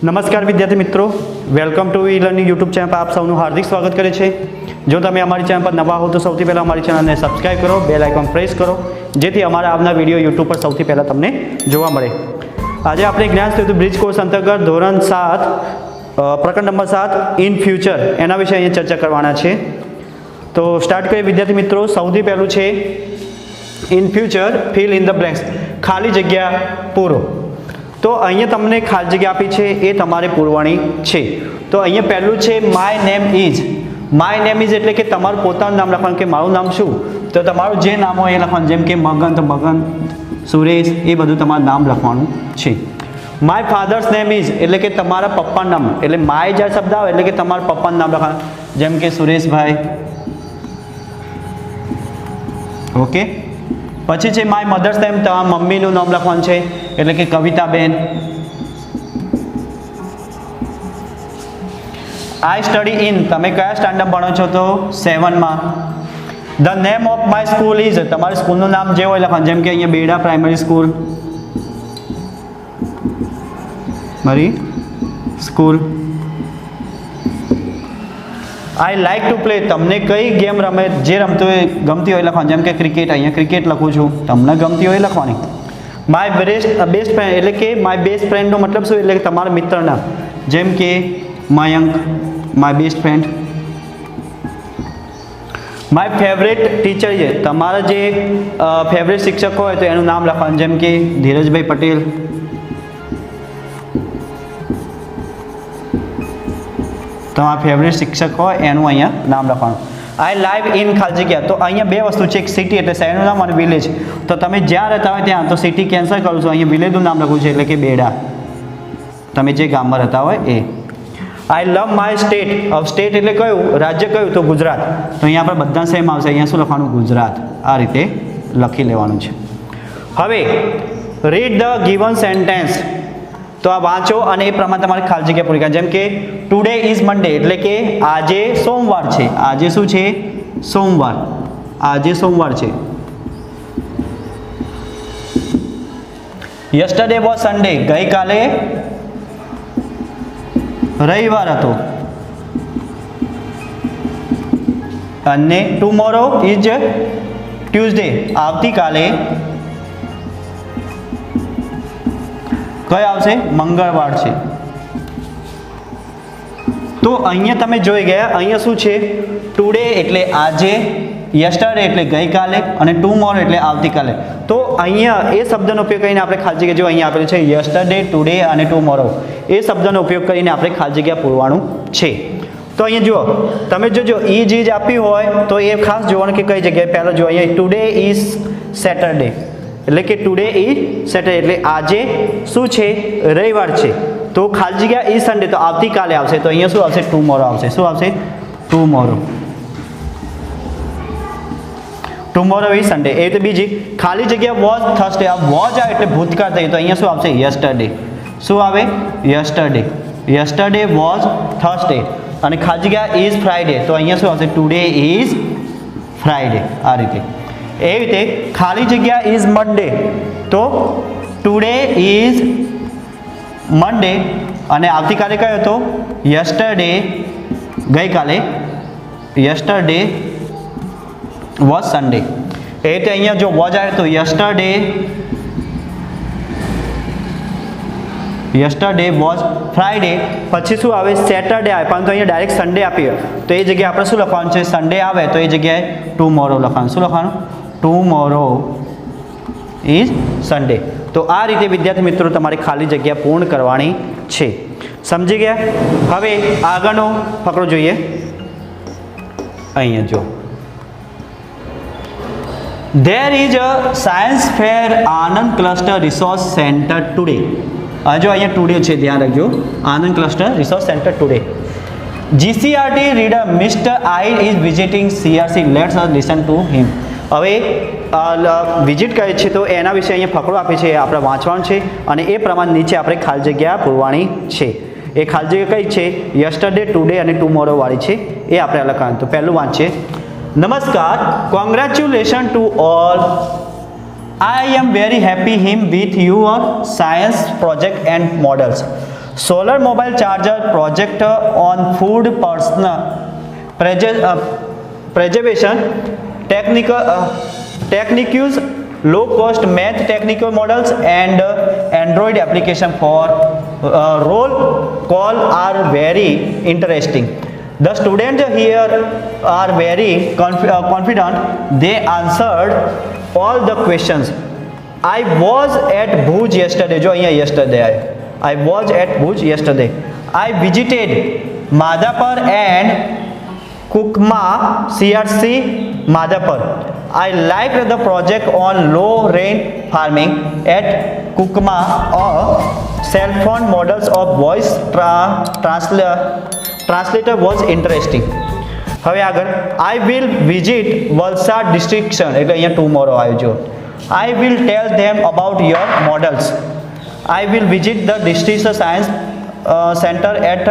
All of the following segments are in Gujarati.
નમસ્કાર વિદ્યાર્થી મિત્રો, welcome to e learning YouTube channel પર આપ સૌનું હાર્દિક સ્વાગત કરે છે। જો તમે અમારી ચેનલ પર નવા હો તો સૌથી પહેલાં અમારી ચેનલને સબસ્ક્રાઇબ કરો, બેલ આઇકોન પ્રેસ કરો, જેથી અમારા આવનાર વિડીયો યુટ્યુબ પર સૌથી પહેલાં તમને જોવા મળે। આજે આપણે જ્ઞાન સેતુ બ્રિજ કોર્સ અંતર્ગત ધોરણ 7 પ્રકરણ નંબર 7 ઇન ફ્યુચર એના વિશે અહીંયા ચર્ચા કરવાના છે। તો સ્ટાર્ટ કરીએ વિદ્યાર્થી મિત્રો। સૌથી પહેલું છે in future fill in the blanks, ખાલી જગ્યા પૂરો। તો અહીંયા તમને ખાલી જગ્યા આપી છે એ તમારે પૂરવાની છે। તો અહીંયા પહેલું છે my name is. My name is એટલે કે તમારું પોતાનું નામ લખવાનું કે મારું નામ શું, તો તમારું જે નામ હોય એ લખવાનું, જેમ કે મગન તો મગન, સુરેશ, એ બધું તમારું નામ લખવાનું છે। માય ફાધર્સ નેમ ઇઝ એટલે કે તમારા પપ્પાનું નામ, એટલે માય જ્યારે શબ્દ આવે એટલે કે તમારા પપ્પાનું નામ લખવાનું, જેમ કે સુરેશભાઈ, ઓકે। પછી છે માય મધર્સ નેમ, તમારા મમ્મીનું નામ લખવાનું છે, એટલે કે કવિતાબેન। આઈ સ્ટડી ઇન, તમે કયા સ્ટાન્ડર્ડ ભણો છો, તો 7માં। The name of my school is, તમારી સ્કૂલનું નામ જે હોય લખવાનું, જેમ કે અહીંયા બેડા પ્રાઇમરી સ્કૂલ, મારી school. I like to play, તમને કઈ ગેમ રમે જે રમતો હોય ગમતી હોય લખવાનું, જેમ કે ક્રિકેટ, અહીંયા ક્રિકેટ લખું છું, તમને ગમતી હોય લખવાની। માય બેસ્ટ ફ્રેન્ડ એટલે કે માય બેસ્ટ ફ્રેન્ડનો મતલબ શું, એટલે કે તમારા મિત્રના, જેમ કે Mayank, my best friend. My favourite teacher છે, તમારા જે ફેવરેટ શિક્ષક હોય તો એનું નામ લખવાનું, જેમ કે ધીરજભાઈ પટેલ। તમારા ફેવરેટ શિક્ષક હોય એનું અહીંયા નામ લખવાનું। આઈ લાઈવ ઇન ખાલી જગ્યા, તો અહીંયા બે વસ્તુ છે, એક સિટી એટલે શહેરનું નામ અને વિલેજ, તો તમે જ્યાં રહેતા હોય ત્યાં, તો સિટી કેન્સલ કરું છું, અહીંયા વિલેજનું નામ લખું છું, એટલે કે બેડા, તમે જે ગામમાં રહેતા હોય એ। આઈ લવ માય સ્ટેટ, હવે સ્ટેટ એટલે કયું રાજ્ય, કયું, તો ગુજરાત, તો અહીંયા આપણે બધા સેમ આવશે, અહીંયા શું લખવાનું, ગુજરાત, આ રીતે લખી લેવાનું છે। હવે રીડ ધ ગિવન સેન્ટેન્સ, તો આ વાંચો અને એ પ્રમાણે તમારે ખાલી જગ્યા પૂરી કરવાની, જેમ કે ટુડે ઇઝ મંડે એટલે કે આજે સોમવાર છે, આજે શું છે, સોમવાર, આજે સોમવાર છે। યસ્ટરડે વોઝ સન્ડે, ગઈકાલે રવિવાર હતો, અને ટુમોરો ઇઝ ટ્યુઝડે, આવતીકાલે કઈ આવશે, મંગળવાર છે। તો અહીંયા તમે જોઈ ગયા, અહીંયા શું છે, ટુડે એટલે આજે, યસ્ટરડે એટલે ગઈકાલે, અને ટુમોરો એટલે આવતીકાલે। તો અહીંયા એ શબ્દનો ઉપયોગ કરીને આપણે ખાલી જગ્યા, જો અહીંયા આપેલું છે યસ્ટરડે, ટુડે અને ટુમોરો, એ શબ્દનો ઉપયોગ કરીને આપણે ખાલી જગ્યા પૂરવાનું છે। તો અહીંયા જુઓ, તમે જો ઈજ આપ્યું હોય તો એ ખાસ જોવાનું કે કઈ જગ્યાએ, પહેલાં જો અહીંયા ટુડે ઇઝ સેટરડે એટલે કે ટુડે ઇઝ સેટરડે એટલે આજે શું છે, રવિવાર છે, તો ખાલી જગ્યા ઇઝ સન્ડે, તો આવતીકાલે આવશે, તો અહીંયા શું આવશે, ટુમોરો આવશે, શું આવશે, ટુમોરો, ટુમોરો ઇઝ સન્ડે। એ તો બીજી ખાલી જગ્યા વોઝ થર્સડે, આ વોઝ આવે એટલે ભૂતકાળ થઈ, તો અહીંયા શું આવશે, યસ્ટરડે, શું આવે, યસ્ટરડે, યસ્ટરડે વોઝ થર્સડે, અને ખાલી જગ્યા ઇઝ ફ્રાઈડે, તો અહીંયા શું આવશે, ટુડે ઇઝ ફ્રાઈડે, આ રીતે। એ રીતે ખાલી જગ્યા ઇઝ મંડે, તો ટુડે ઇઝ મંડે, અને આવતીકાલે કયો હતો, યસ્ટરડે, ગઈકાલે યસ્ટરડે વોઝ સન્ડે। એ રીતે અહીંયા જો વોઝ આવે તો યસ્ટરડે વોઝ ફ્રાઈડે, પછી શું આવે, સેટરડે આવે, પરંતુ અહીંયા ડાયરેક્ટ સન્ડે આપીએ, તો એ જગ્યાએ આપણે શું લખવાનું છે, સન્ડે આવે તો એ જગ્યાએ ટુમોરો લખવાનું, શું લખવાનું, ટુમોરો ઇઝ સન્ડે। તો આ રીતે વિદ્યાર્થી મિત્રો તમારે ખાલી જગ્યા પૂર્ણ કરવાની છે, સમજી ગયા। હવે આગળનો ફકરો જોઈએ, અહીંયા જો, There is a science fair Anand cluster resource centre today, જો અહીંયા ટુડે છે, ધ્યાન રાખજો, Anand cluster resource centre today. GCRT reader mister I is visiting CRC, let's us listen to him. હવે વિઝિટ કરે છે તો એના વિશે અહીંયા ફકરો આપે છે, આપણે વાંચવાનું છે, અને એ પ્રમાણે નીચે આપણે ખાલી જગ્યા પૂરવાની છે। એ ખાલી જગ્યા કઈ છે, યસ્ટરડે, ટુડે અને ટુમોરો વાળી છે, એ આપણે લખવાનું। તો પહેલું વાંચીએ, નમસ્કાર, congratulation to all, I am very happy him with your science project and models. solar mobile charger project on food personal preservation techniques, low cost math technical models and Android application for roll call are very interesting. The students here are very confident. They answered all the questions. I was at Bhuj yesterday. जो यहाँ yesterday आए. I was at Bhuj yesterday. I visited Madhapur and Kukma CRC Madhapur. I liked the project on low rain farming at Kukma or cell phone models of voice translator was interesting. હવે આગળ I will visit Valsad district એટલે અહીંયા tomorrow આવજો. I will tell them about your models. I will visit the district science center at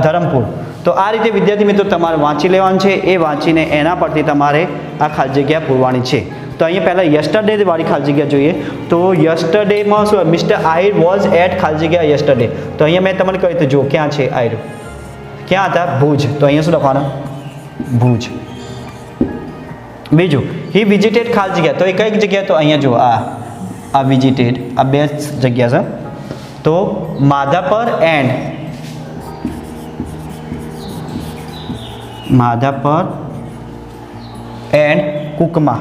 Dharampur. તો આ રીતે વિદ્યાર્થી મિત્રો તમારે વાંચી લેવાનું છે. એ વાંચીને એના પરથી તમારે આ ખાલી જગ્યા પૂરવાની છે. તો અહીંયા પહેલાં યસ્ટરડે વાળી ખાલી જગ્યા જોઈએ. તો યસ્ટરડેમાં શું મિસ્ટર આહિર વોઝ એટ ખાલી જગ્યા યસ્ટરડે. તો અહીંયા મેં તમને કહ્યું હતું જો ક્યાં છે આહિર, ક્યાં હતા? ભુજ. તો અહીંયા શું લખવાનું? ભુજ. બીજું હી વિઝિટેડ ખાલી જગ્યા. તો એ કઈ જગ્યા? તો અહીંયા જો આ વિઝિટેડ, આ બે જગ્યા છે. તો માધાપર એન્ડ કુકમા.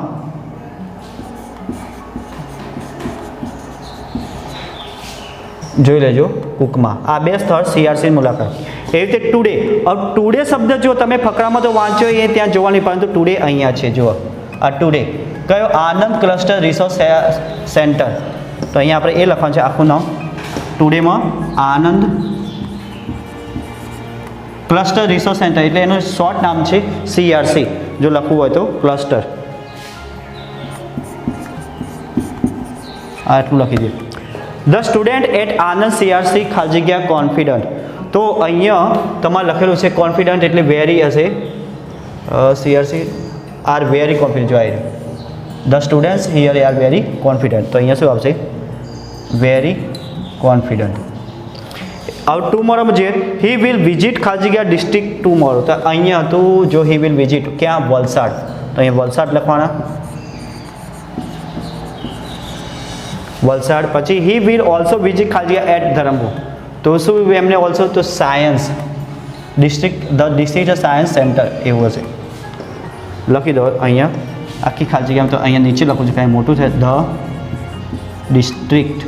જોઈ લેજો કુકમા. આ બે સ્થળ CRC મુલાકાત. એવી રીતે ટુડે. હવે ટુડે શબ્દ જો તમે ફકરામાં તો વાંચ્યો એ ત્યાં જોવાની, પરંતુ ટુડે અહીંયા છે. જુઓ આ ટુડે કયો? આનંદ ક્લસ્ટર રિસોર્સ સેન્ટર. તો અહીંયા આપણે એ લખવાનું છે આખું નામ. ટુડેમાં આનંદ ક્લસ્ટર રિસોર્સ સેન્ટર એટલે એનું શોર્ટ નામ છે CRC. જો લખવું હોય તો ક્લસ્ટર આટલું લખી દે. The student at Anand CRC ખાલી જગ્યા કોન્ફિડન્ટ. તો અહીંયા તમારે લખેલું છે કોન્ફિડન્ટ એટલે વેરી હશે. CRC are very confident. જો આવી the students here are very confident. તો અહીંયા શું આવશે? Very confident. હવે ટુમોરોમાં જે હી વિલ વિઝિટ ખાલી જગ્યા ડિસ્ટ્રિક્ટ ટુમોરો. તો અહીંયા હતું જો હી વિલ વિઝિટ ક્યાં? વલસાડ. તો અહીંયા વલસાડ લખવાના. વલસાડ. પછી હી વિલ ઓલ્સો વિઝિટ ખાલી જગ્યા એટ ધરમપુર. તો શું એમને ઓલ્સો? તો science district, the district science centre એવું હશે. લખી દો અહીંયા આખી ખાલી જગ્યામાં. તો અહીંયા નીચે લખું છું કાંઈ મોટું છે. The district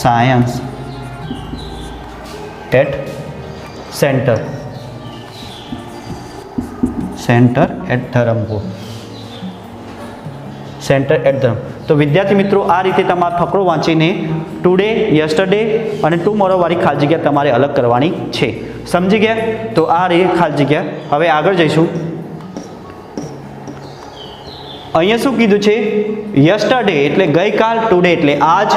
science at centre at Dharampur. Centre at Dharampur. તો વિદ્યાર્થી મિત્રો આ રીતે તમારે ફકરો વાંચીને ટુડે, યસ્ટરડે અને ટુમોરો વાળી ખાલી જગ્યા તમારે અલગ કરવાની છે. સમજી ગયા? તો આ રહી ખાલી જગ્યા. હવે આગળ જઈશું. અહીંયા શું કીધું છે? યસ્ટરડે એટલે ગઈકાલ, ટુડે એટલે આજ.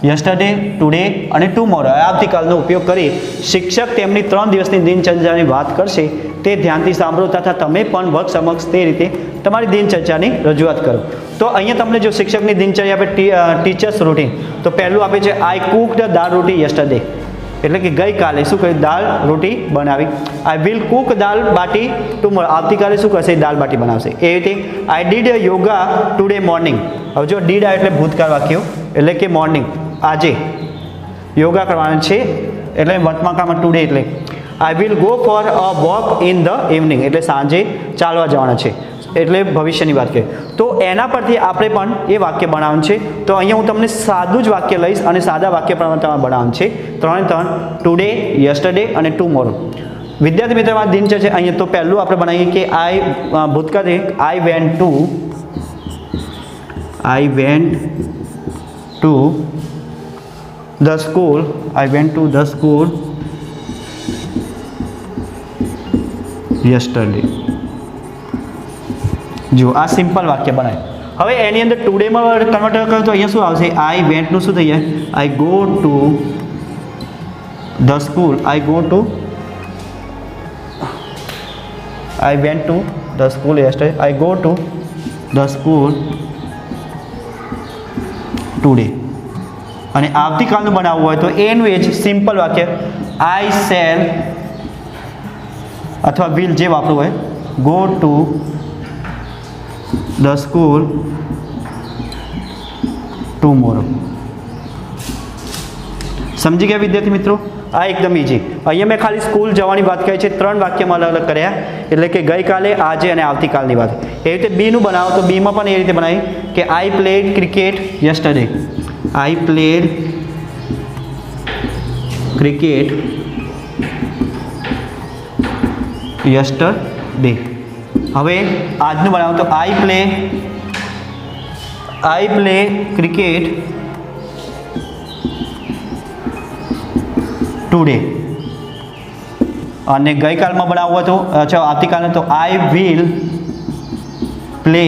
યસ્ટરડે, ટુડે અને ટુમોરો આવતીકાલનો ઉપયોગ કરી શિક્ષક તેમની 3 દિવસની દિનચર્યાની વાત કરશે. તે ધ્યાનથી સાંભળો તથા તમે પણ વર્ગ સમક્ષ તે રીતે તમારી દિનચર્યાની રજૂઆત કરો. તો અહીંયા તમને જો શિક્ષકની દિનચર્યા આપે ટીચર્સ રૂટીન. તો પહેલું આપે છે આઈ કુકડ દાળ રોટી યસ્ટરડે. એટલે કે ગઈકાલે શું કર્યું? દાળ રોટી બનાવી. I will cook dal bati tomorrow. આવતીકાલે શું કરશે? દાળ બાટી બનાવશે. એ રીતે I did yoga today morning. હવે જો ડીડ એટલે ભૂતકાળ વાક્ય એટલે કે મોર્નિંગ આજે યોગા કરવાનું છે એટલે વર્તમાન કાળમાં ટુડે એટલે I will go for a walk in the evening એટલે સાંજે ચાલવા જવાના છે એટલે ભવિષ્યની વાત કરીએ. તો એના પરથી આપણે પણ એ વાક્ય બનાવવાનું છે. તો અહીંયા હું તમને સાદું જ વાક્ય લઈશ અને સાદા વાક્ય પ્રમાણે તમારે બનાવવાનું છે. 3 ટુડે, યસ્ટરડે અને ટુમોરો. વિદ્યાર્થી મિત્રોમાં દિનચર્યા છે અહીંયા. તો પહેલું આપણે બનાવીએ કે ભૂતકાળ I went to the school. I went to the school yesterday. જો આ સિમ્પલ વાક્ય બનાય. હવે એની અંદર ટુડેમાં કન્વર્ટ કરો તો અહીંયા શું આવશે? આઈ વેન્ટનું શું થઈ જાય? I go to the school. I went to the school yesterday. I go to the school today. અને આવતીકાલનું બનાવવું હોય તો એનું એ જ સિમ્પલ વાક્ય આઈ શેલ અથવા વિલ જે વાપરવું હોય go to the school tomorrow. સમજી ગયા વિદ્યાર્થી મિત્રો? આ એકદમ ઇઝી. અહીંયા મેં ખાલી સ્કૂલ જવાની વાત કરી છે, 3 વાક્યમાં અલગ અલગ કર્યા, એટલે કે ગઈકાલે, આજે અને આવતીકાલની વાત. એ રીતે બીનું બનાવો તો બીમાં પણ એ રીતે બનાવી કે આઈ પ્લેડ ક્રિકેટ યસ્ટરડે. આઈ પ્લેડ ક્રિકેટ યસ્ટરડે. હવે આજનું બનાવો તો આઈ પ્લે ક્રિકેટ ટુડે. અને ગઈકાલમાં બનાવવું હોય તો આવતીકાલનું તો I will play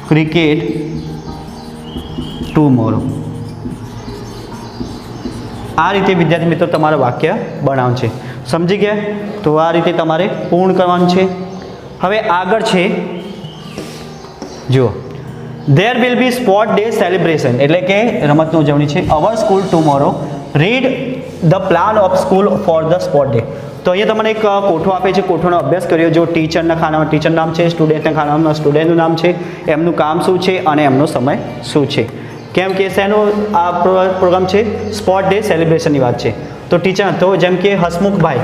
cricket tomorrow. આ રીતે વિદ્યાર્થી મિત્રો તમારે વાક્ય બનાવવાનું છે. સમજી ગયા? તો આ રીતે તમારે પૂર્ણ કરવાનું છે. હવે આગળ છે જુઓ, there will be sport day celebration, એટલે કે રમતની ઉજવણી છે. Our school tomorrow, read the plan of school for the sport day. તો અહીંયા તમને એક કોઠો આપે છે, કોઠોનો અભ્યાસ કર્યો. જો ટીચરના ખાનામાં ટીચરનું નામ છે, સ્ટુડન્ટના ખાનામાં સ્ટુડન્ટનું નામ છે, એમનું કામ શું છે અને એમનો સમય શું છે. કેમ કે શેનો આ પ્રોગ્રામ છે? સ્પોર્ટ ડે સેલિબ્રેશનની વાત છે. તો ટીચર તો જેમ કે હસમુખભાઈ,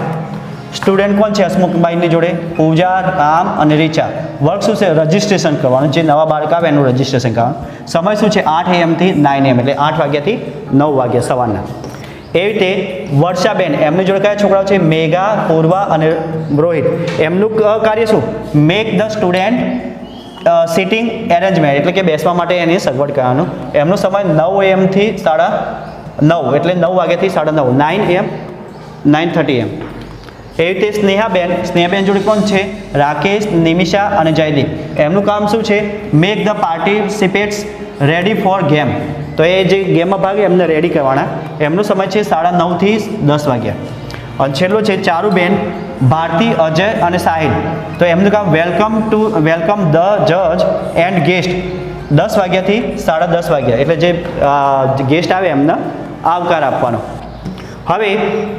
સ્ટુડન્ટ કોણ છે હસમુખભાઈની જોડે? પૂજા, રામ અને રીચા. વર્ક શું છે? રજિસ્ટ્રેશન કરવાનું. જે નવા બાળક આવે એનું રજિસ્ટ્રેશન કરવાનું. સમય શું છે? 8 AM થી 9 AM, એટલે 8 વાગ્યાથી 9 વાગ્યા સવારના. એવી રીતે વર્ષાબેન, એમની જોડે કયા છોકરાઓ છે? મેઘા, પૂર્વા અને રોહિત. એમનું કાર્ય શું? Make the student sitting arrangement, એટલે કે બેસવા માટે એની સગવડ કરવાનું. એમનો સમય 9 AM થી 9:30, એટલે 9 વાગ્યાથી 9:30, 9 AM 9:30 AM. એવી રીતે સ્નેહાબેન જોડે કોણ છે? રાકેશ, નિમિષા અને જયદીપ. એમનું કામ શું છે? Make the પાર્ટિસિપેટ્સ ready for game. તો એ જે ગેમમાં ભાગ એમને રેડી કરવાના. એમનો સમય છે 9:30 થી 10 વાગ્યા. અને છેલ્લો છે ચારુબેન, ભારતી, અજય અને સાહિલ. તો એમનું કામ વેલકમ ધ જજ એન્ડ ગેસ્ટ, 10 વાગ્યાથી 10:30 વાગ્યા, એટલે જે ગેસ્ટ આવે એમને આવકાર આપવાનો. હવે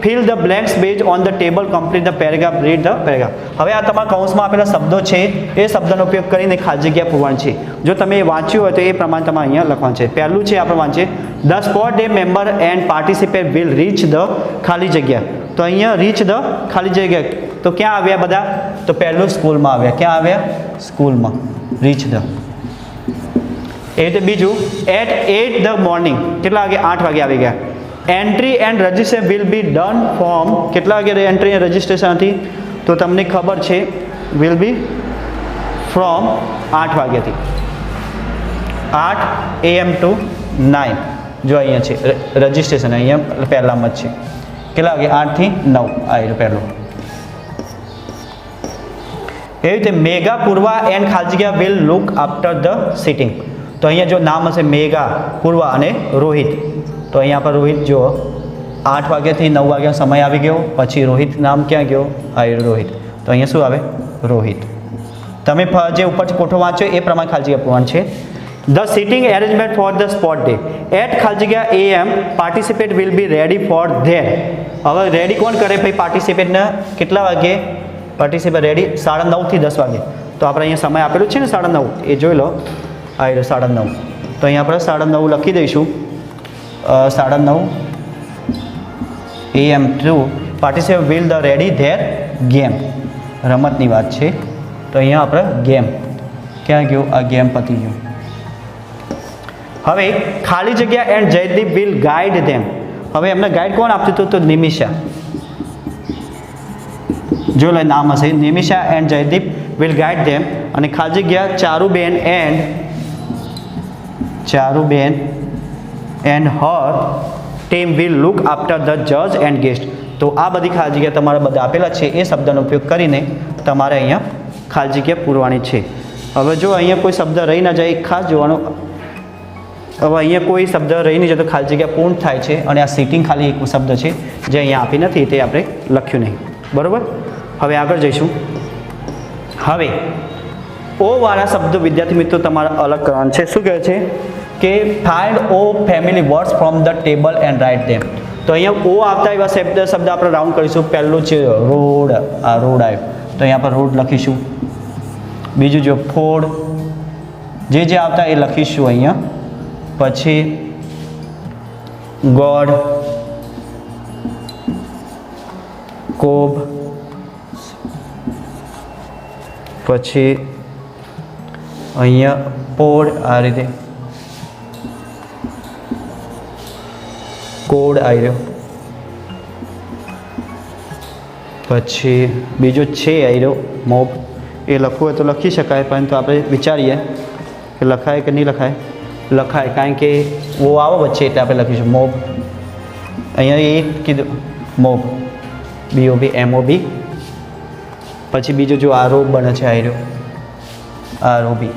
fill the blanks base on the table, complete the paragraph, read the paragraph. હવે આ તમારા કૌંસમાં આપેલા શબ્દો છે, એ શબ્દનો ઉપયોગ કરીને ખાલી જગ્યા પૂરવાની છે. જો તમે એ વાંચ્યું હોય તો એ પ્રમાણે તમારે અહીંયા લખવાનું છે. પહેલું છે આપણે વાંચીએ, the sport day member and participate will reach the ખાલી જગ્યા. તો અહીંયા રીચ ધ ખાલી જગ્યા, તો ક્યાં આવ્યા બધા? તો પહેલું સ્કૂલમાં આવ્યા. ક્યાં આવ્યા? સ્કૂલમાં. Reach the. એ રીતે બીજું, એટ 8 ધ મોર્નિંગ, કેટલા વાગે? 8 વાગે આવી ગયા. Entry and registration will be done from, કેટલા વાગે એન્ટ્રી એન્ડ રજિસ્ટ્રેશન હતી? તો તમને ખબર છે, વિલ બી ફ્રોમ 8 વાગ્યાથી 8 AM ટુ 9. જો અહીંયા છે રજિસ્ટ્રેશન, અહીંયા પહેલામાં જ છે. કેટલા વાગે? 8 થી 9. આ પહેલું. એવી રીતે મેઘા, પૂર્વા એન્ડ ખાલી જગ્યા will look after the sitting. તો અહીંયા જો નામ હશે મેઘા, પૂર્વા અને રોહિત. તો અહીંયા પર રોહિત જો 8 વાગ્યાથી 9 વાગ્યાનો સમય આવી ગયો. પછી રોહિત નામ ક્યાં ગયો? આ રોહિત. તો અહીંયા શું આવે? રોહિત. તમે જે ઉપરથી કોઠો વાંચ્યો એ પ્રમાણે ખાલી જગ્યા પૂરવાનું છે. The sitting arrangement for the spot day at ખાલી જગ્યા AM, participate will be ready for there. હવે રેડી કોણ કરે ભાઈ પાર્ટિસિપેટને? કેટલા વાગે પાર્ટિસિપેટ રેડી? 9:30 થી 10 વાગે. તો આપણે અહીંયા સમય આપેલું છે ને 9:30, એ જોઈ લો. આ 9:30. તો અહીંયા આપણે 9:30 લખી દઈશું. 9:30 AM two participate will the ready there game. રમતની વાત છે. તો અહીંયા આપણે ગેમ, ક્યાં ગયું? આ ગેમ પતી ગયું. હવે ખાલી જગ્યા એન્ડ જયદીપ વિલ ગાઈડ ધેમ. હવે એમને ગાઈડ કોણ આપતું હતું? તો નિમિષા. જો લે નામ હશે, Nimisha and Jaydeep will guide them. અને ખાલી જગ્યા Charuben and her team will look after the જજ એન્ડ ગેસ્ટ. તો આ બધી ખાલી જગ્યા તમારે બધા આપેલા છે, એ શબ્દનો ઉપયોગ કરીને તમારે અહીંયા ખાલી જગ્યા પૂરવાની છે. હવે જો અહીંયા કોઈ શબ્દ રહી ના જાય, ખાસ જોવાનું. હવે અહીંયા કોઈ શબ્દ રહી નહીં જતો, ખાલી જગ્યા પૂર્ણ થાય છે. અને આ સિટિંગ ખાલી એક શબ્દ છે જે અહીંયા આપી નથી, તે આપણે લખ્યું નહીં. બરાબર? હવે આગળ જઈશું. હવે ઓ વાળા શબ્દો વિદ્યાર્થી મિત્રો તમારે અલગ કરવાના છે. શું કહે છે કે find o family words from the table and write them. તો અહીંયા ઓ આવતા એવા શબ્દ આપણે રાઉન્ડ કરીશું. પહેલું છે રોડ, આ રોડ આવ્યો તો અહીંયા પર રોડ લખીશું. બીજું જો ફોડ, જે આવતા એ લખીશું અહીંયા. પછી ગોડ, કોબ, પછી અહીંયા પોડ, આ રીતે કોડ આવી રહ્યો. પછી બીજો છે આવી રહ્યો મોબ. એ લખવું હોય તો લખી શકાય, પરંતુ આપણે વિચારીએ કે લખાય કે નહીં લખાય. લખાય, કારણ કે ઓ આવો વચ્ચે એટલે આપણે લખીશું મોબ. અહીંયા એક કીધું મોબ, BOB MOB. પછી બીજો જો આ રોબ બને છે આવી રહ્યો, આ રોબી.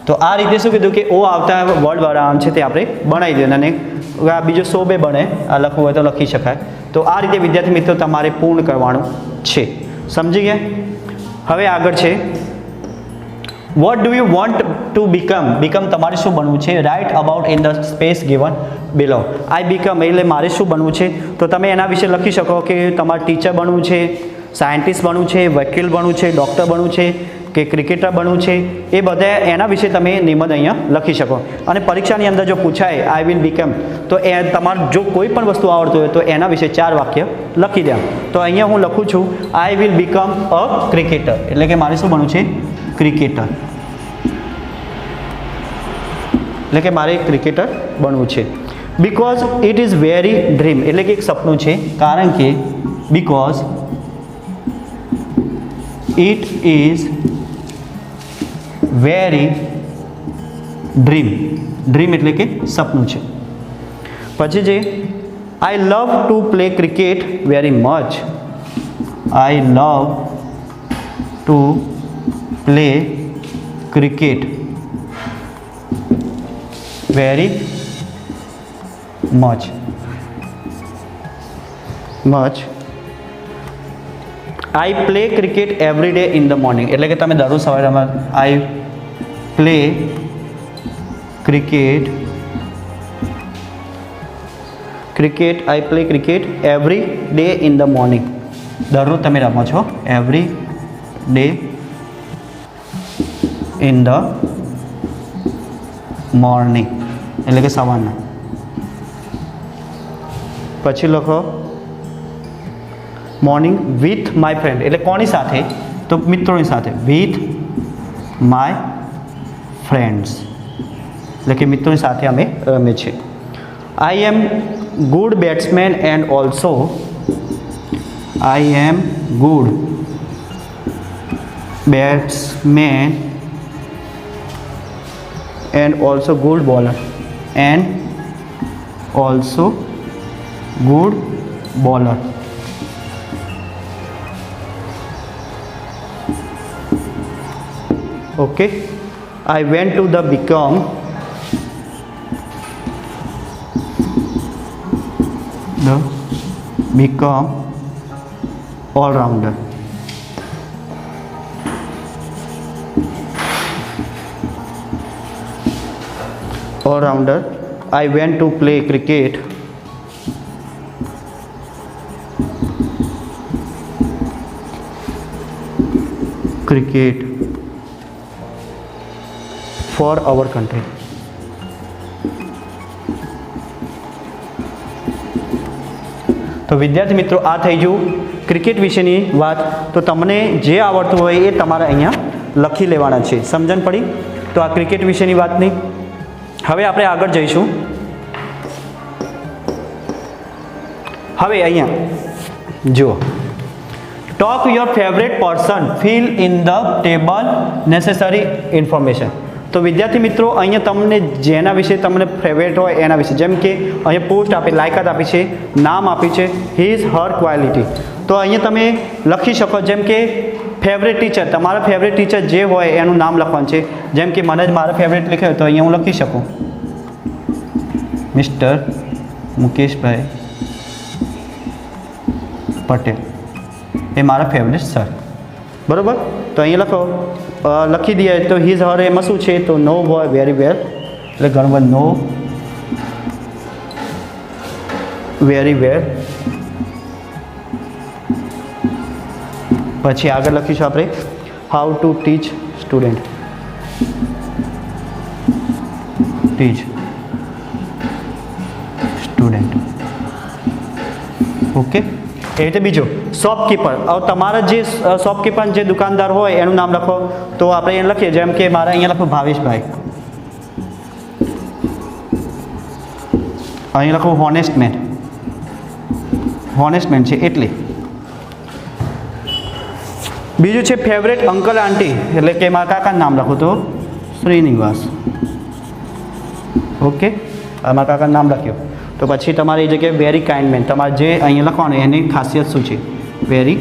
તો આ રીતે શું કીધું કે ઓ આવતા વર્ડવાળા આમ છે તે આપણે બનાવી દઈએ. અને આ બીજો સોબે બને, આ લખવું હોય તો લખી શકાય. તો આ રીતે વિદ્યાર્થી મિત્રો તમારે પૂર્ણ કરવાનું છે. સમજી ગયા? હવે આગળ છે what do you want to become. Become તમારે શું બનવું છે? Write about in the space given below. I become એટલે મારે શું બનવું છે? તો તમે એના વિશે લખી શકો કે તમારે ટીચર બનવું છે, સાયન્ટિસ્ટ બનવું છે, વકીલ બનવું છે, ડૉક્ટર બનવું છે કે ક્રિકેટર બનવું છે. એ બધા એના વિશે તમે નિબંધ અહીંયા લખી શકો. અને પરીક્ષાની અંદર જો પૂછાય આઈ વિલ બીકમ, તો એ તમારે જો કોઈ પણ વસ્તુ આવડતું હોય તો એના વિશે 4 વાક્ય લખી દે. તો અહીંયા હું લખું છું I will become a cricketer, એટલે કે મારે શું બનવું છે? ક્રિકેટર. એટલે કે મારે ક્રિકેટર બનવું છે. Because it is very dream, એટલે કે એક સપનું છે. કારણ કે because it is very dream. Dream એટલે કે સપનું છે. પછી છે I love to play cricket very much. I love to play cricket very much. I play cricket every day in the morning, એટલે કે તમે દરરોજ સવારે I play cricket I play cricket every day in the morning. દરરોજ તમે રમો છો, every day in the morning એટલે કે સવારના. પછી લખો મોર્નિંગ વિથ માય ફ્રેન્ડ, એટલે કોની સાથે? તો મિત્રોની સાથે. વિથ માય ફ્રેન્ડ્સ એટલે કે મિત્રોની સાથે અમે રમીએ છીએ. I am good batsman and also I am good batsman and also good bowler and also good bowler. Okay, I went to the become all rounder. All rounder. I went to play cricket for our country. તો વિદ્યાર્થી મિત્રો આ થઈ ગયું ક્રિકેટ વિશેની વાત. તો તમને જે આવડતું હોય એ તમારે અહીંયા લખી લેવાના છે. સમજણ પડી? તો આ ક્રિકેટ વિશેની વાતની. હવે આપણે આગળ જઈશું. હવે અહીંયા જુઓ, talk your favourite person, fill in the table necessary information. તો વિદ્યાર્થી મિત્રો અહીંયા તમને જેના વિશે તમને ફેવરેટ હોય એના વિશે, જેમ કે અહીંયા પોસ્ટ આપી, લાયકાત આપી છે, નામ આપી છે, હિઝ હર ક્વોલિટી. તો અહીંયા તમે લખી શકો, જેમ કે ફેવરેટ ટીચર, તમારા ફેવરેટ ટીચર જે હોય એનું નામ લખવાનું છે. જેમ કે મને જ મારા ફેવરેટ લખ્યું તો અહીંયા હું લખી શકું મિસ્ટર મુકેશભાઈ પટેલ, એ મારા ફેવરેટ સર. બરાબર? તો અહીંયા લખો, લખી દઈએ તો હિઝ હર એમાં શું છે? તો નો હોય, વેરી વેલ એટલે ઘણું નો વેરી વેર. પછી આગળ લખીશું આપણે how to teach student. Teach student. Okay. એ રીતે બીજું શોપકીપર. હવે તમારા જે શોપકીપર જે દુકાનદાર હોય એનું નામ લખો. તો આપણે એને લખીએ, જેમ કે મારે અહીંયા લખો ભાવેશભાઈ, અહીં લખો હોનેસ્ટ મેન. હોનેસ્ટ મેન છે એટલે. બીજું છે ફેવરેટ અંકલ આંટી, એટલે કે મારા કાકાનું નામ લખો તો શ્રીનિવાસ. ઓકે, મારા કાકાનું નામ લખ્યું. તો પછી તમારી એ જગ્યાએ વેરી કાઇન્ડ મેન, તમારે જે અહીંયા લખવાનું એની ખાસિયત શું છે, વેરી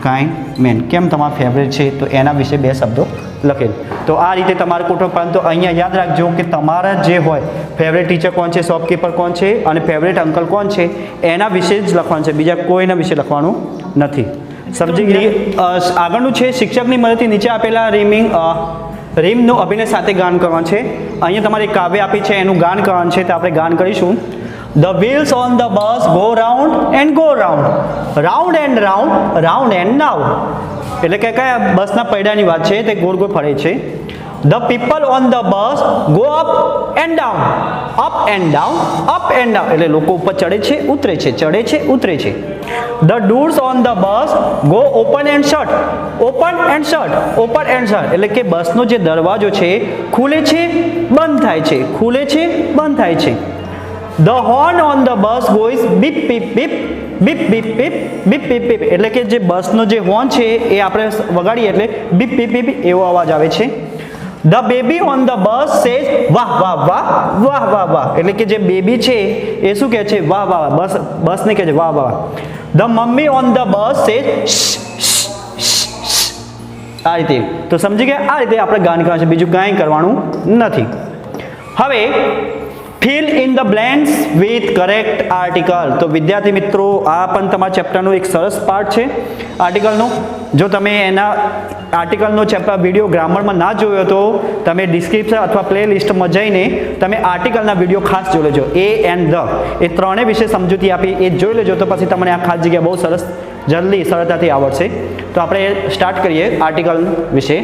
કાઇન્ડ મેન. કેમ તમારા ફેવરેટ છે તો એના વિશે 2 શબ્દો લખેલ. તો આ રીતે તમારે કોઠો. પરંતુ અહીંયા યાદ રાખજો કે તમારા જે હોય ફેવરેટ ટીચર કોણ છે, શોપકીપર કોણ છે અને ફેવરેટ અંકલ કોણ છે એના વિશે જ લખવાનું છે, બીજા કોઈના વિશે લખવાનું નથી. સમજી ગઈ. આગળનું છે શિક્ષકની મદદથી નીચે આપેલા રીમનું અભિનય સાથે ગાન કરવાનું છે. અહીંયા તમારે કાવ્ય આપી છે એનું ગાન કરવાનું છે, તો આપણે ગાન કરીશું. The wheels on the bus go round and go round, round and round, round and now. એટલે કે કયા બસના પૈડાની વાત છે, તે ગોળ ગોળ ફરે છે. The people on the bus go up and down, up and down, up and down. એટલે લોકો ઉપર ચડે છે ઉતરે છે, ચડે છે ઉતરે છે. The doors on the bus go open and shut, open and shut, open and shut. એટલે કે બસનો જે દરવાજો છે ખુલે છે બંધ થાય છે, ખુલે છે બંધ થાય છે. The horn on the bus goes beep beep beep, beep beep beep, beep beep beep. એટલે કે જે બસનો જે હોર્ન છે એ આપણે વગાડીએ એટલે બીપ બીપ બીપ એવો અવાજ આવે છે. The baby on the bus says વાહ વાહ વાહ વાહ વાહ વાહ. એટલે કે જે બેબી છે એ શું કહે છે, વાહ વાહ વાહ. બસને કહે છે વાહ વાહ. The mummy on the bus says આ રીતે. તો સમજી ગયા, આ રીતે આપણે ગાન કરવાનું છે, બીજું કાંઈ કરવાનું નથી. હવે fill in the blanks with correct article. તો વિદ્યાર્થી મિત્રો આ પણ તમારા ચેપ્ટરનો એક સરસ પાર્ટ છે આર્ટિકલનો. જો તમે એના આર્ટિકલનો ચેપ્ટર વિડીયો ગ્રામરમાં ના જોયો તો તમે ડિસ્ક્રિપ્શન અથવા પ્લેલિસ્ટમાં જઈને તમે આર્ટિકલના વિડીયો ખાસ જોઈ લેજો. એ એન્ડ ધ એ ત્રણેય વિશે સમજૂતી આપી એ જોઈ લેજો, તો પછી તમને આ ખાસ જગ્યા બહુ સરસ જલ્દી સરળતાથી આવડશે. તો આપણે સ્ટાર્ટ કરીએ આર્ટિકલ વિશે.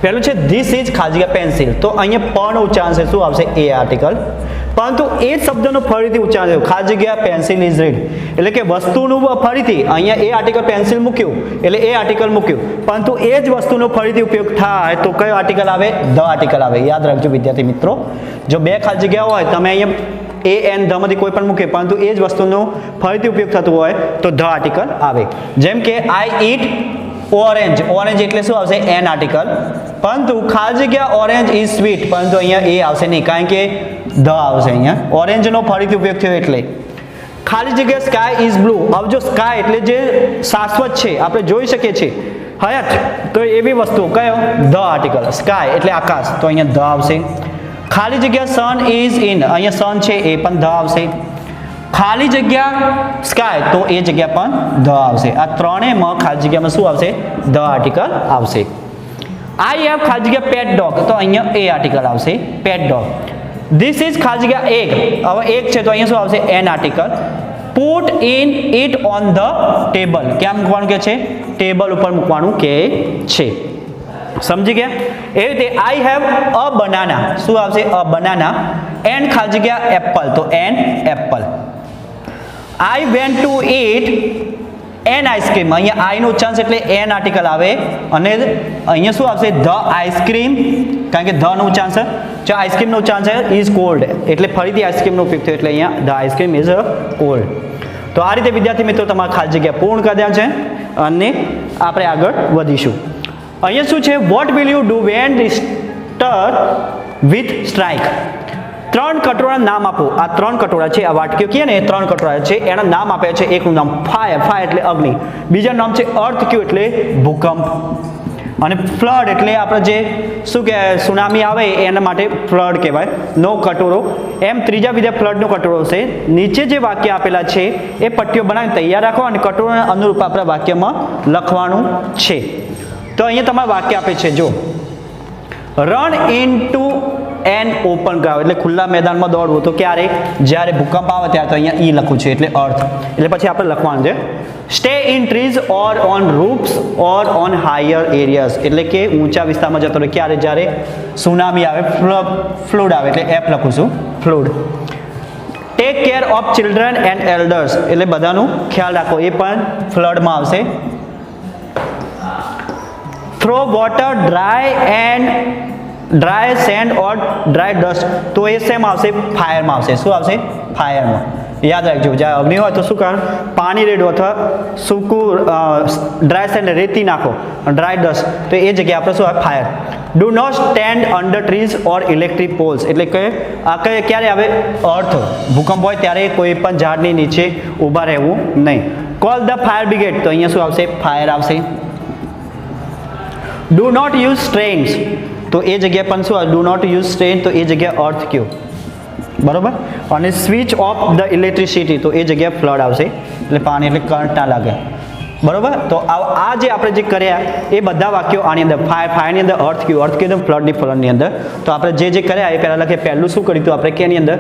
પહેલું છે ધીસ ઇઝ ખાસ જગ્યા પેન્સિલ. તો અહીંયા પણ ઉચ્ચારણ છે શું આવશે, એ આર્ટિકલ. પરંતુ એ જ શબ્દનો ફરીથી ઉચ્ચારણ છે ખાસ જગ્યા પેન્સિલ ઇઝ રીડ. એટલે કે વસ્તુનું ફરીથી અહીંયા એ આર્ટિકલ પેન્સિલ મૂક્યું એટલે એ આર્ટિકલ મૂક્યું, પરંતુ એ જ વસ્તુનો ફરીથી ઉપયોગ થાય તો કયો આર્ટિકલ આવે, ધ આર્ટિકલ આવે. યાદ રાખજો વિદ્યાર્થી મિત્રો, જો 2 ખાસ જગ્યા હોય તમે અહીંયા એ એન ધમાંથી કોઈ પણ મૂકે પરંતુ એ જ વસ્તુનો ફરીથી ઉપયોગ થતો હોય તો ધ આર્ટિકલ આવે. જેમ કે આઈ ઈટ ઓરેન્જ. ઓરેન્જ એટલે શું આવશે, એન આર્ટિકલ. પરંતુ ખાસ જગ્યા ઓરેન્જ ઇઝ સ્વીટ, પરંતુ અહીંયા એ આવશે નહીં કારણ કે ધ આવશે. અહીંયા ઓરેન્જનો ફરીથી ઉપયોગ થયો એટલે. ખાલી જગ્યા સ્કાય ઇઝ બ્લુ. હવે જો સ્કાય એટલે જે શાશ્વત છે આપણે જોઈ શકીએ છીએ હયાત, તો એવી વસ્તુ કયો, ધ આર્ટિકલ. સ્કાય એટલે આકાશ, તો અહીંયા ધ આવશે. ખાલી જગ્યા સન ઇઝ ઇન. અહીંયા સન છે એ પણ ધ આવશે. ખાલી જગ્યા સ્કાય તો એ જગ્યા પણ ધ આવશે. આ ત્રણેયમાં ખાલી જગ્યામાં શું આવશે, ધ આર્ટિકલ આવશે. આઈ હેવ ખાલી જગ્યા પેટ ડોગ, તો અહીંયા એ આર્ટિકલ આવશે, પેટ ડોગ. ધીસ ઇઝ ખાલી જગ્યા એગ. હવે એગ છે તો અહીંયા શું આવશે, an article. Put in it on the table. ક્યાં મૂકવાનું કે છે, ટેબલ ઉપર મૂકવાનું કે છે. સમજી ગયા. એ રીતે આઈ હેવ અ બનાના, શું આવશે, અ બનાના. એન ખાલી જગ્યા એપલ, તો an apple. I went to eat an ice-cream. અહીંયા આઈ નો ઉચ્ચારણ છે એટલે એન આર્ટિકલ આવે અને અહીંયા શું આવશે, ધ આઈસ્ક્રીમ, કારણ કે ધ નું ઉચ્ચારણ છે. જો આઈસ્ક્રીમ નું ઉચ્ચારણ છે ઇઝ કોલ્ડ એટલે ફરીથી આઈસ્ક્રીમનો ઉપયોગ થયો એટલે અહીંયા ધ આઈસ્ક્રીમ ઇઝ કોલ્ડ. તો આ રીતે વિદ્યાર્થી મિત્રો તમારા ખાલી જગ્યા પૂર્ણ કર્યા છે અને આપણે આગળ વધીશું. અહીંયા શું છે, what will you do when disturb with strike. 3 કટોરા નામ આપો. આ 3 કટોરા છે, આ વાટકીઓ કહે ને એ 3 કટોરા છે, એના નામ આપ્યા છે. એકનું નામ ફાયર, ફાયર એટલે અગ્નિ. બીજાનું નામ છે અર્થક્વેક એટલે ભૂકંપ. અને ફ્લડ એટલે આપણે જે શું કહેવાય સુનામી આવે એના માટે ફ્લડ કહેવાય. 9 કટોરો. એમ ત્રીજા બીજા ફ્લડનો કટોરો છે. નીચે જે વાક્ય આપેલા છે એ પટ્ટીઓ બનાવીને તૈયાર રાખો અને કટોરાના અનુરૂપ આપણા વાક્યમાં લખવાનું છે. તો અહીંયા તમારે વાક્ય આપે છે, જો run into an open ground એટલે ખુલ્લા મેદાનમાં દોડવું. તો ક્યારે? જ્યારે ભૂકંપ આવે ત્યારે. તો અહીંયા ઈ લખું છું એટલે અર્થ. એટલે પછી આપણે લખવાનું છે stay in trees or on roofs or on higher areas, એટલે કે ઊંચા વિસ્તારમાં જતો રહે. ક્યારે? જ્યારે સુનામી આવે, ફ્લડ આવે, એટલે એફ લખું છું, flood. Take care of children and elders, એટલે બધાનું ખ્યાલ રાખો, એ પણ ફ્લડમાં આવશે. Throw water dry sand or dry dust, તો એ શેમાં આવશે? ફાયરમાં આવશે. શું આવશે? ફાયરમાં. યાદ રાખજો, જ્યાં અગ્નિ હોય તો શું કારણ? પાણી રેડો અથવા સૂકું ડ્રાય સેન્ડ રેતી નાખો, ડ્રાય ડસ્ટ, તો એ જગ્યાએ આપણે શું આવે? Fire. Do not stand under trees or electric poles, એટલે કે આ ક્યારે આવે? અર્થ ભૂકંપ હોય ત્યારે કોઈ પણ ઝાડની નીચે ઊભા રહેવું નહીં. કોલ ધ ફાયર બ્રિગેડ, તો અહીંયા શું આવશે? ફાયર આવશે. ડુ નોટ યુઝ સ્ટ્રેન્સ, તો એ જગ્યાએ પણ શું આવે? ડુ નોટ યુઝ સ્ટ્રેન, તો એ જગ્યાએ અર્થ કયો? બરોબર. અને સ્વિચ ઓફ ધ ઇલેક્ટ્રિસિટી, તો એ જગ્યાએ ફ્લડ આવશે, એટલે પાણી એટલે કરંટ ના લાગે. બરોબર. તો આ જે આપણે જે કર્યા એ બધા વાક્યો આની અંદર. ફાયરની અંદર અર્થ કયું? અર્થ કીધું. ફ્લડની અંદર. તો આપણે જે કર્યા એ પહેલાં લખીએ. પહેલું શું કર્યું હતું આપણે? કે એની અંદર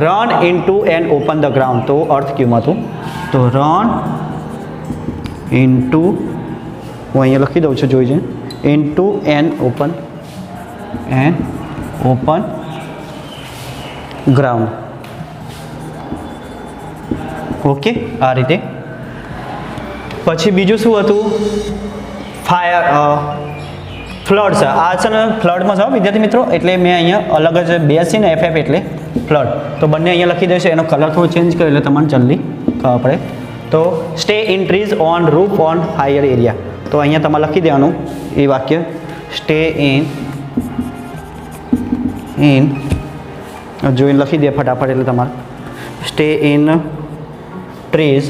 run into and open the ground, તો અર્થ કયું હતું? તો રન ઇનટુ, હું અહીંયા લખી દઉં છું, જોઈ છે, into and open ground. Okay, આ રીતે. પછી બીજું શું હતું? ફાયર ફ્લડ છે. આ છે ને ફ્લડમાં જાઓ વિદ્યાર્થી મિત્રો, એટલે મેં અહીંયા અલગ જ બે છે ને, એફ એટલે ફ્લડ, તો બંને અહીંયા લખી દેશે. એનો કલર થોડો ચેન્જ કર્યો એટલે તમને જલ્દી ખબર પડે. તો stay in trees on roof on higher area, તો અહીંયા તમારે લખી દેવાનું એ વાક્ય. સ્ટે ઇન જોઈને લખી દે ફટાફટ, એટલે તમારે stay in trees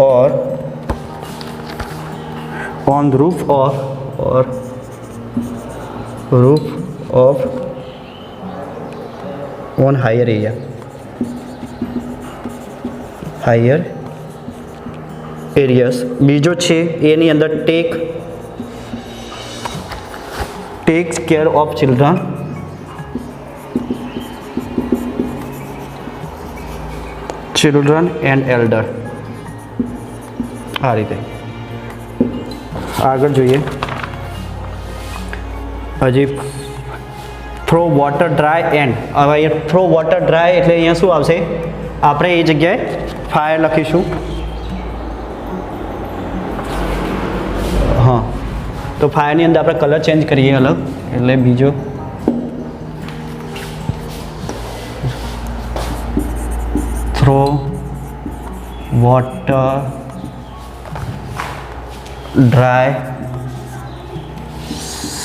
or on the roof or roof of on higher areas. બીજો છે એની અંદર takes care of children and elder. આ રીતે. આગળ જોઈએ હજી થ્રો વોટર ડ્રાય એન્ડ. હવે અહીંયા થ્રો વોટર ડ્રાય એટલે અહીંયા શું આવશે? આપણે એ જગ્યાએ ફાયર લખીશું. હા, તો ફાયરની અંદર આપણે કલર ચેન્જ કરીએ અલગ, એટલે બીજો throw water dry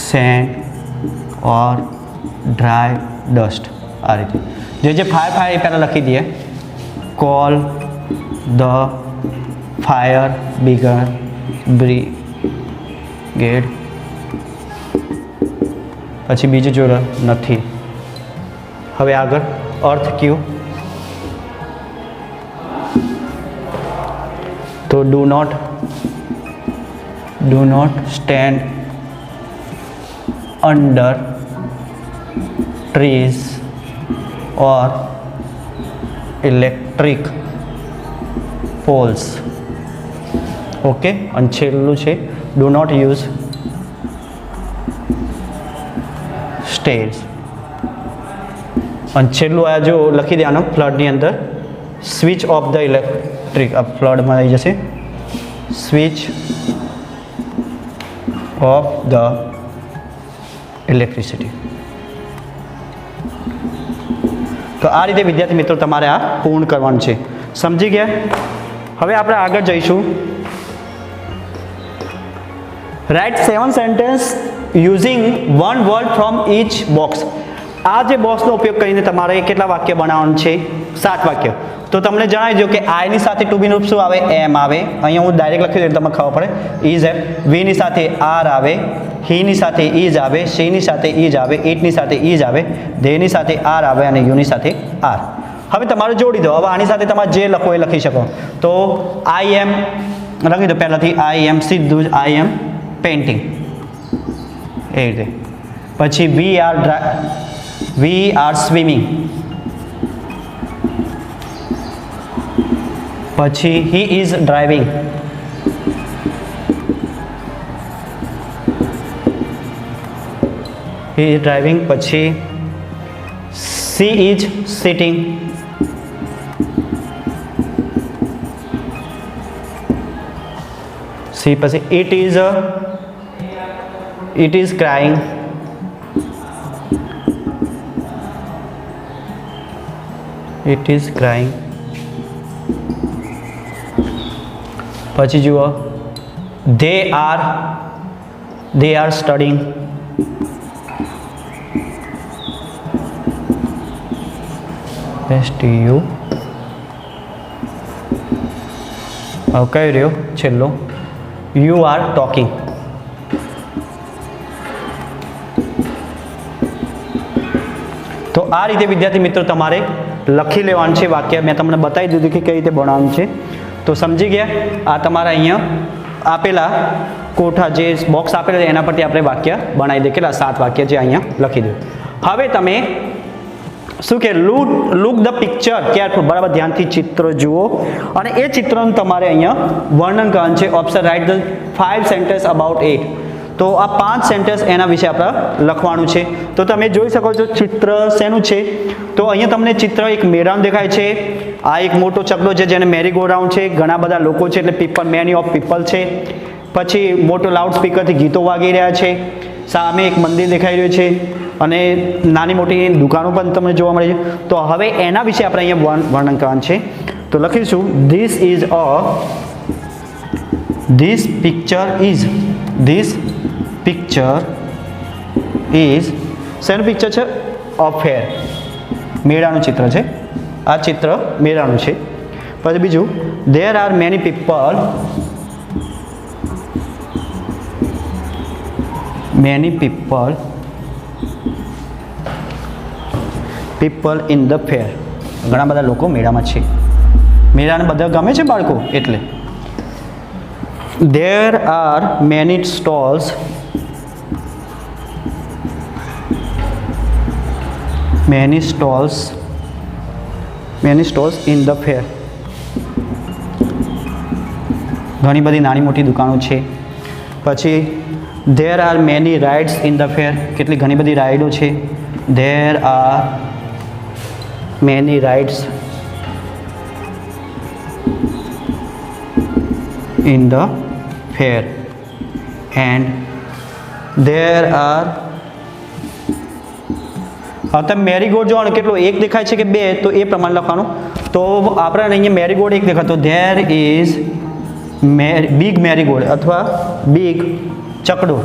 sand or dry dust. આ રીતે જે ફાયર એ પહેલાં લખી દઈએ. Call the fire brigade. પછી બીજું જોડે નથી. હવે આગળ અર્થ કયું? તો do not stand under trees or electric poles. Okay, અને છેલ્લું છે ડુ નોટ યુઝ સ્ટેર્સ. અને છેલ્લું આ જો લખી દેવાનું ફ્લડની અંદર સ્વિચ ઓફ ધ ઇલેક્ટ્રિક. આ ફ્લડમાં આવી જશે સ્વિચ ઓફ ધ ઇલેક્ટ્રિસિટી. તો આ રીતે વિદ્યાર્થી મિત્રો તમારે આ પૂર્ણ કરવાનું છે. સમજી ગયા? હવે આપણે આગળ જઈશું. Write 7 sentence using 1 word from each box. આ જે બોક્સનો ઉપયોગ કરીને તમારે કેટલા વાક્ય બનાવવાનું છે? 7 વાક્ય. તો તમને જણાવી દો કે આઈની સાથે ટુ બીનું શું આવે? એમ આવે. અહીંયા હું ડાયરેક્ટ લખી દઉં તમને ખબર પડે. Is am. વીની સાથે આર આવે. હીની સાથે ઈજ આવે. શીની સાથે ઈજ આવે. ઇટની સાથે ઈજ આવે. ધેની સાથે આર આવે અને યુની સાથે આર. હવે તમારે જોડી દો. હવે આની સાથે તમારે જે લખો એ લખી શકો. તો આઈ એમ લખી દો પહેલાંથી. આઈ એમ સીધું જ આઈ એમ પેઇન્ટિંગ. એ રીતે. પછી વી આર સ્વિમિંગ. પછી he is driving. He is driving. પછી સી ઇઝ સિટિંગ. સી પછી it is crying. It is crying. પછી જુઓ they are studying. STU. હવે કઈ રહ્યો છેલ્લો you are talking. તો આ રીતે વિદ્યાર્થી મિત્રો તમારે લખી લેવાનું છે વાક્ય. મેં તમને બતાવી દીધું કે કઈ રીતે બનાવવાનું છે. તો સમજી ગયા. આ તમારા અહીંયા આપેલા કોઠા જે બોક્સ આપેલા એના પરથી આપણે વાક્ય બનાવી દે. કેટલા 7 વાક્ય જે અહીંયા લખી દે. હવે તમે શું કે લુક ધ પિક્ચર કેરફુલ, બરાબર ધ્યાનથી ચિત્ર જુઓ અને એ ચિત્રનું તમારે અહીંયા વર્ણન કરવાનું છે. Option write the 5 sentence about it. તો આ 5 સેન્ટેન્સ એના વિશે આપણે લખવાનું છે. તો તમે જોઈ શકો છો ચિત્ર શેનું છે. તો અહીંયા તમને ચિત્ર એક મેદાન દેખાય છે. આ એક મોટો ચકડો છે જેને મેરી ગો રાઉન્ડ છે. ઘણા બધા લોકો છે એટલે પીપલ, મેની ઓફ પીપલ છે. પછી મોટો લાઉડ સ્પીકરથી ગીતો વાગી રહ્યા છે. સામે એક મંદિર દેખાઈ રહ્યું છે અને નાની મોટી દુકાનો પણ તમને જોવા મળે છે. તો હવે એના વિશે આપણે અહીંયા વર્ણન કરવાનું છે. તો લખીશું ધીસ પિક્ચર ઇઝ શેનું પિક્ચર છે? ઓફ ફેર, મેળાનું ચિત્ર છે. આ ચિત્ર મેળાનું છે. પછી બીજું there are many people in the fair. ઘણા બધા લોકો મેળામાં છે. મેળાને બધા ગમે છે બાળકો એટલે. there are many stalls in the fair. ઘણી બધી નાની મોટી દુકાનો છે. પછી there are many rides in the fair. કેટલી ઘણી બધી રાઈડો છે. there are many rides in the fair and there are. હવે તમે મેરીગોલ્ડ જોવાનું કેટલો એક દેખાય છે કે બે, તો એ પ્રમાણે લખવાનું. તો આપણે અહીંયા મેરીગોલ્ડ એક દેખાતો. there is big મેરીગોલ્ડ અથવા big ચકડો,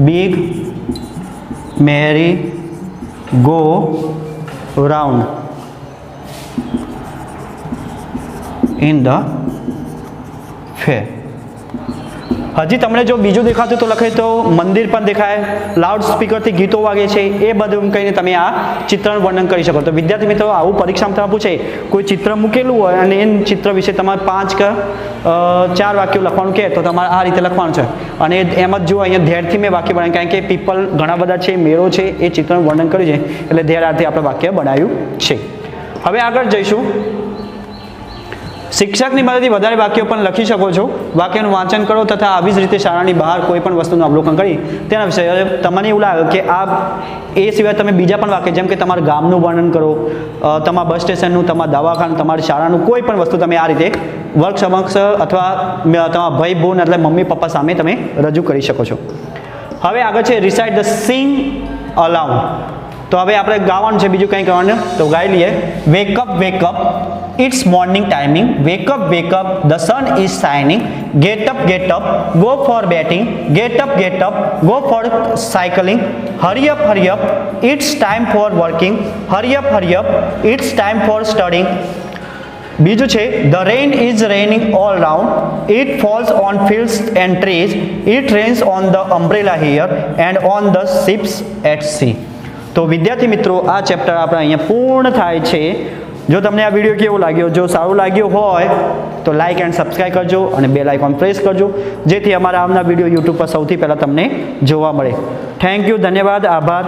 big merry-go round in the fair. હજી તમને જો બીજું દેખાતું તો લખે તો મંદિર પણ દેખાય, લાઉડ સ્પીકરથી ગીતો વાગે છે, એ બધું કહીને તમે આ ચિત્રનું વર્ણન કરી શકો. તો વિદ્યાર્થી મિત્રો આવું પરીક્ષામાં તમે પૂછે કોઈ ચિત્ર મૂકેલું હોય અને એ ચિત્ર વિશે તમારે 5 કે 4 વાક્યો લખવાનું કહે તો તમારે આ રીતે લખવાનું છે. અને એમ જ જો અહીંયા ધ્યેરથી મેં વાક્ય બનાવ્યું કારણ કે પીપલ ઘણા બધા છે, મેળો છે, એ ચિત્રનું વર્ણન કર્યું છે એટલે ધ્યેરાર્થી આપણે વાક્ય બનાવ્યું છે. હવે આગળ જઈશું. શિક્ષકની મદદથી વધારે વાક્યો પણ લખી શકો છો. વાક્યનું વાંચન કરો તથા આવી જ રીતે શાળાની બહાર કોઈ પણ વસ્તુનું અવલોકન કરી તેના વિશે તમને એવું લાગે કે આ એ સિવાય તમે બીજા પણ વાક્ય જેમ કે તમારા ગામનું વર્ણન કરો, તમારા બસ સ્ટેશનનું, તમારા દવાખાનું, તમારી શાળાનું કોઈ પણ વસ્તુ તમે આ રીતે વર્ગ સમક્ષ અથવા તમારા ભાઈ બહેન એટલે મમ્મી પપ્પા સામે તમે રજૂ કરી શકો છો. હવે આગળ છે રિસાઇટ ધ સિંગ અલાઉન્ડ. તો હવે આપણે ગાવાનું છે, બીજું કંઈ કરવાનું તો ગાઈ લઈએ. Wake up it's morning timing. Wake up the sun is shining. Get up go for batting. Get up go for cycling. Hurry up it's time for working. Hurry up it's time for studying. બીજું છે the rain is raining all round. It falls on fields and trees. It rains on the umbrella here and on the ships at sea. તો વિદ્યાર્થી મિત્રો આ ચેપ્ટર આપણે અહીંયા પૂર્ણ થાય છે. જો તમને આ વિડીયો કેવો લાગ્યો, જો સારું લાગ્યું હોય તો લાઇક એન્ડ સબસ્ક્રાઈબ કરજો અને બેલ આઇકોન પ્રેસ કરજો, જેથી અમારા આવનાર વિડીયો યુટ્યુબ પર સૌથી પહેલાં તમને જોવા મળે. થેન્ક યુ, ધન્યવાદ, આભાર.